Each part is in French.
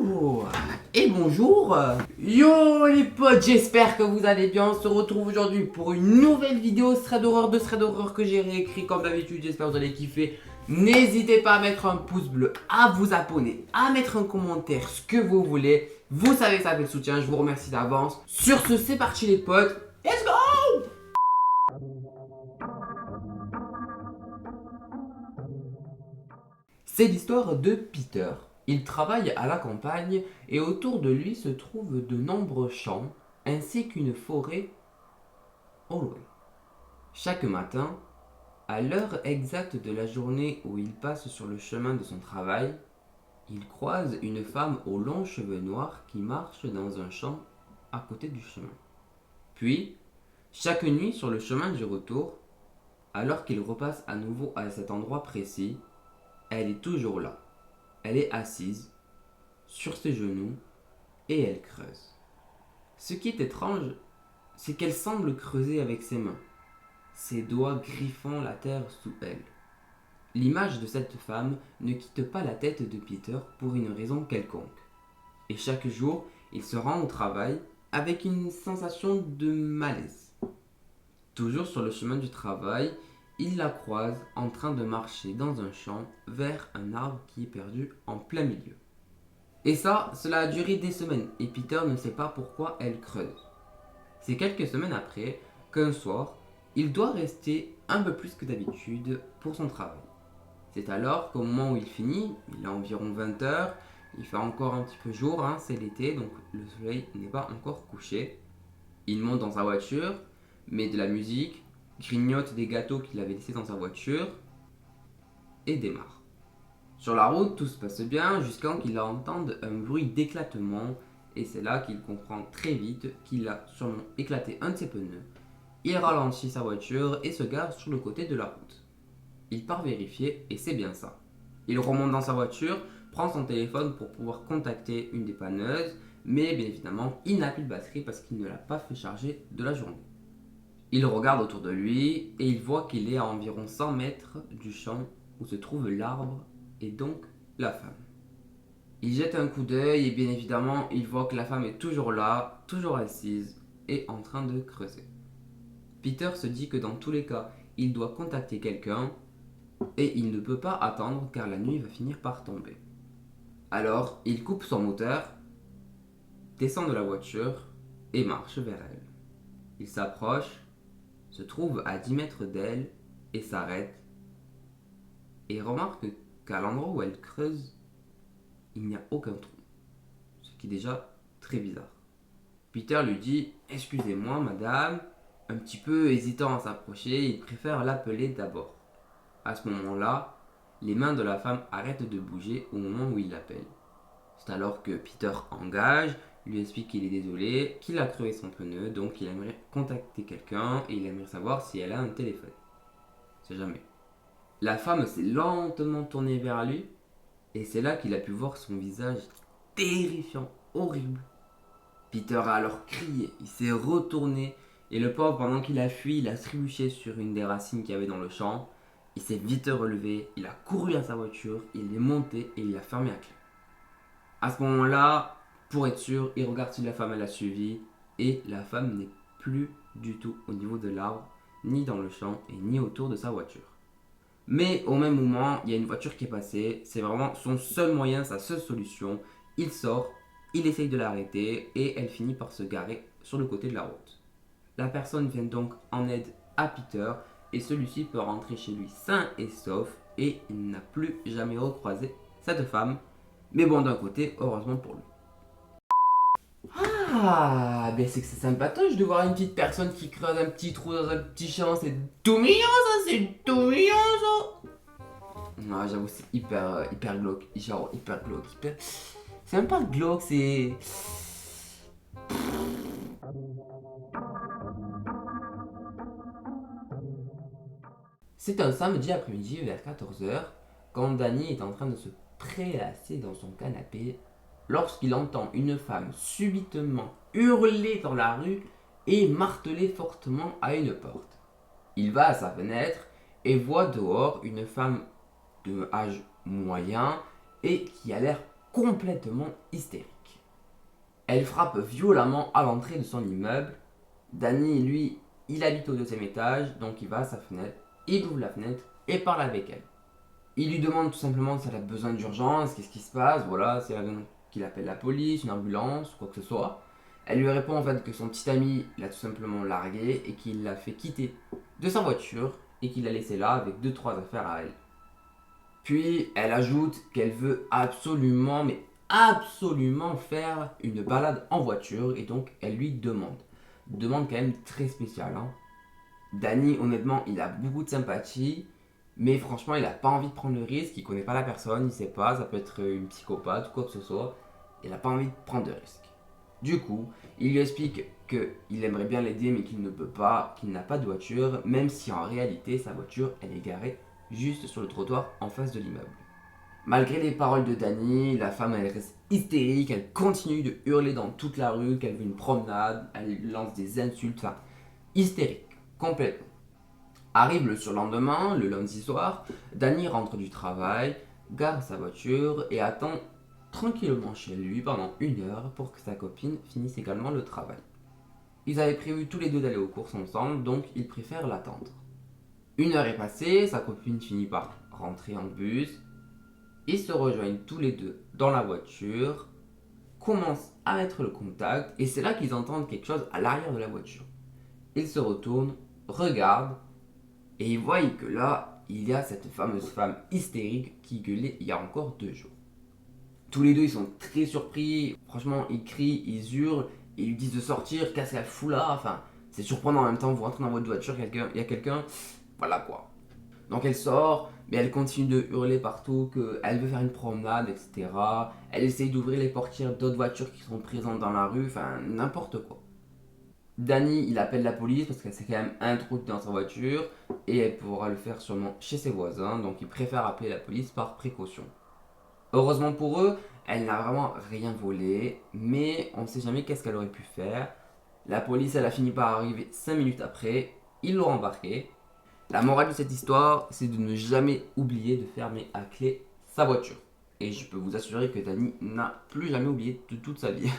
Hello et bonjour. Yo les potes, j'espère que vous allez bien. On se retrouve aujourd'hui pour une nouvelle vidéo thread d'horreur que j'ai réécrit comme d'habitude. J'espère que vous allez kiffer. N'hésitez pas à mettre un pouce bleu, à vous abonner, à mettre un commentaire, ce que vous voulez. Vous savez que ça fait le soutien, je vous remercie d'avance. Sur ce, c'est parti les potes. Let's go. C'est l'histoire de Peter. Il travaille à la campagne et autour de lui se trouvent de nombreux champs ainsi qu'une forêt au loin. Chaque matin, à l'heure exacte de la journée où il passe sur le chemin de son travail, il croise une femme aux longs cheveux noirs qui marche dans un champ à côté du chemin. Puis, chaque nuit sur le chemin du retour, alors qu'il repasse à nouveau à cet endroit précis, elle est toujours là. Elle est assise, sur ses genoux, et elle creuse. Ce qui est étrange, c'est qu'elle semble creuser avec ses mains, ses doigts griffant la terre sous elle. L'image de cette femme ne quitte pas la tête de Peter pour une raison quelconque. Et chaque jour, il se rend au travail avec une sensation de malaise. Toujours sur le chemin du travail, il la croise en train de marcher dans un champ vers un arbre qui est perdu en plein milieu. Et ça, cela a duré des semaines et Peter ne sait pas pourquoi elle creuse. C'est quelques semaines après qu'un soir, il doit rester un peu plus que d'habitude pour son travail. C'est alors qu'au moment où il finit, il a environ 20 heures, il fait encore un petit peu jour, c'est l'été donc le soleil n'est pas encore couché. Il monte dans sa voiture, met de la musique, grignote des gâteaux qu'il avait laissés dans sa voiture et démarre. Sur la route, tout se passe bien jusqu'à ce qu'il entende un bruit d'éclatement et c'est là qu'il comprend très vite qu'il a sûrement éclaté un de ses pneus. Il ralentit sa voiture et se gare sur le côté de la route. Il part vérifier et c'est bien ça. Il remonte dans sa voiture, prend son téléphone pour pouvoir contacter une dépanneuse, mais bien évidemment, il n'a plus de batterie parce qu'il ne l'a pas fait charger de la journée. Il regarde autour de lui et il voit qu'il est à environ 100 mètres du champ où se trouve l'arbre et donc la femme. Il jette un coup d'œil et bien évidemment, il voit que la femme est toujours là, toujours assise et en train de creuser. Peter se dit que dans tous les cas, il doit contacter quelqu'un et il ne peut pas attendre car la nuit va finir par tomber. Alors, il coupe son moteur, descend de la voiture et marche vers elle. Il s'approche, se trouve à 10 mètres d'elle et s'arrête et remarque qu'à l'endroit où elle creuse, il n'y a aucun trou, ce qui est déjà très bizarre. Peter lui dit « Excusez-moi madame », un petit peu hésitant à s'approcher, il préfère l'appeler d'abord. À ce moment-là, les mains de la femme arrêtent de bouger au moment où il l'appelle. C'est alors que Peter engage, lui explique qu'il est désolé, qu'il a crevé son pneu, donc il aimerait contacter quelqu'un et il aimerait savoir si elle a un téléphone. C'est jamais. La femme s'est lentement tournée vers lui et c'est là qu'il a pu voir son visage terrifiant, horrible. Peter a alors crié, il s'est retourné et le pauvre, pendant qu'il a fui, il a trébuché sur une des racines qu'il y avait dans le champ. Il s'est vite relevé, il a couru à sa voiture, il est monté et il l'a fermé à clé. À ce moment-là, pour être sûr, il regarde si la femme elle a suivi et la femme n'est plus du tout au niveau de l'arbre, ni dans le champ et ni autour de sa voiture. Mais au même moment, il y a une voiture qui est passée, c'est vraiment son seul moyen, sa seule solution. Il sort, il essaye de l'arrêter et elle finit par se garer sur le côté de la route. La personne vient donc en aide à Peter et celui-ci peut rentrer chez lui sain et sauf et il n'a plus jamais recroisé cette femme. Mais bon, d'un côté, heureusement pour lui. Ah, ben c'est que c'est sympatoche de voir une petite personne qui creuse un petit trou dans un petit champ, c'est tout mignon ça, c'est tout mignon ça. Non, j'avoue, c'est hyper glauque, genre hyper glauque, C'est même pas glauque, c'est... C'est un samedi après-midi vers 14 heures, quand Danny est en train de se prélasser dans son canapé, lorsqu'il entend une femme subitement hurler dans la rue et marteler fortement à une porte. Il va à sa fenêtre et voit dehors une femme de âge moyen et qui a l'air complètement hystérique. Elle frappe violemment à l'entrée de son immeuble. Danny, lui, il habite au deuxième étage, donc il va à sa fenêtre, il ouvre la fenêtre et parle avec elle. Il lui demande tout simplement si elle a besoin d'urgence, qu'est-ce qui se passe, voilà, si elle a besoin qu'il appelle la police, une ambulance, quoi que ce soit. Elle lui répond en fait que son petit ami l'a tout simplement largué et qu'il l'a fait quitter de sa voiture et qu'il l'a laissé là avec 2-3 affaires à elle. Puis elle ajoute qu'elle veut absolument, mais absolument faire une balade en voiture et donc elle lui demande. Demande quand même très spéciale. Hein. Danny, honnêtement, il a beaucoup de sympathie, mais franchement, il n'a pas envie de prendre le risque. Il connaît pas la personne, il sait pas, ça peut être une psychopathe ou quoi que ce soit. Il n'a pas envie de prendre de risque. Du coup, il lui explique qu'il aimerait bien l'aider, mais qu'il ne peut pas, qu'il n'a pas de voiture, même si en réalité, sa voiture, elle est garée juste sur le trottoir en face de l'immeuble. Malgré les paroles de Danny, la femme elle reste hystérique, elle continue de hurler dans toute la rue qu'elle veut une promenade, elle lance des insultes, enfin hystérique, complètement. Arrive le surlendemain, le lundi soir, Danny rentre du travail, gare sa voiture et attend tranquillement chez lui pendant 1 heure pour que sa copine finisse également le travail. Ils avaient prévu tous les deux d'aller aux courses ensemble, donc ils préfèrent l'attendre. 1 heure est passée, sa copine finit par rentrer en bus. Ils se rejoignent tous les deux dans la voiture, commencent à mettre le contact, et c'est là qu'ils entendent quelque chose à l'arrière de la voiture. Ils se retournent, regardent, et ils voient que là, il y a cette fameuse femme hystérique qui gueulait il y a encore 2 jours. Tous les deux, ils sont très surpris, franchement, ils crient, ils hurlent, ils lui disent de sortir, qu'est-ce qu'elle fout là, enfin, c'est surprenant en même temps, vous rentrez dans votre voiture, il y a quelqu'un, voilà quoi. Donc elle sort, mais elle continue de hurler partout qu'elle veut faire une promenade, etc. Elle essaye d'ouvrir les portières d'autres voitures qui sont présentes dans la rue, enfin n'importe quoi. Danny, il appelle la police parce qu'elle s'est quand même introduite dans sa voiture et elle pourra le faire sûrement chez ses voisins, donc il préfère appeler la police par précaution. Heureusement pour eux, elle n'a vraiment rien volé, mais on ne sait jamais qu'est-ce qu'elle aurait pu faire. La police, elle a fini par arriver 5 minutes après, ils l'ont embarquée. La morale de cette histoire, c'est de ne jamais oublier de fermer à clé sa voiture. Et je peux vous assurer que Danny n'a plus jamais oublié de toute sa vie.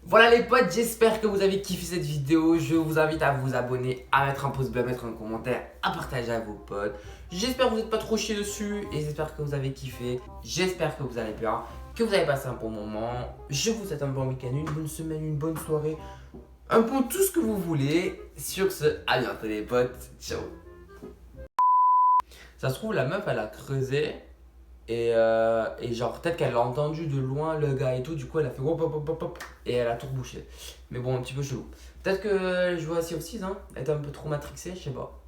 Voilà les potes, j'espère que vous avez kiffé cette vidéo. Je vous invite à vous abonner, à mettre un pouce bleu, à mettre un commentaire, à partager à vos potes. J'espère que vous n'êtes pas trop chiés dessus et j'espère que vous avez kiffé. J'espère que vous allez bien, que vous avez passé un bon moment. Je vous souhaite un bon week-end, une bonne semaine, une bonne soirée. Un peu tout ce que vous voulez. Sur ce, à bientôt les potes. Ciao. Ça se trouve, la meuf, elle a creusé. Et genre, peut-être qu'elle a entendu de loin le gars et tout. Du coup, elle a fait hop hop hop hop hop. Et elle a tout rebouché. Mais bon, un petit peu chelou. Peut-être que je vois Sea of Thieves, hein. Elle est un peu trop matrixée, je sais pas.